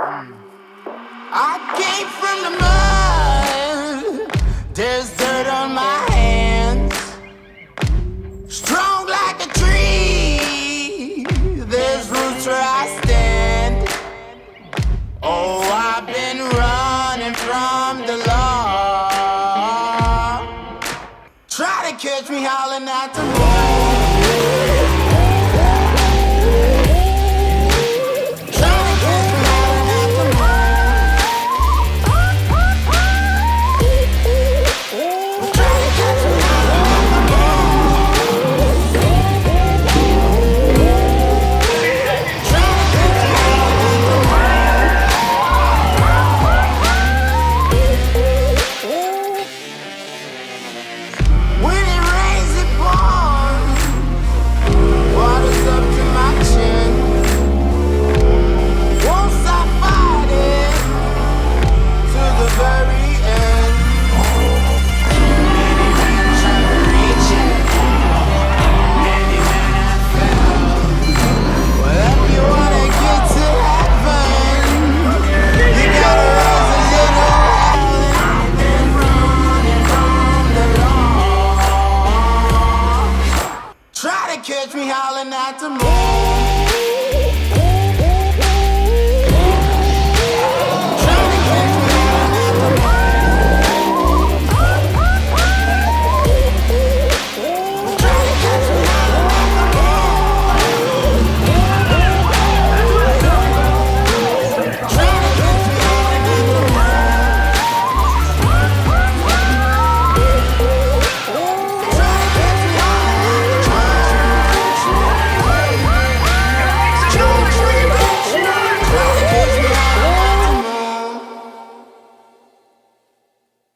I came from the mud. There's dirt on my hands. Strong like a tree. There's roots where I stand. Oh, I've been running from the law. Try to catch me howling at the moon. Catch me howling at the moon.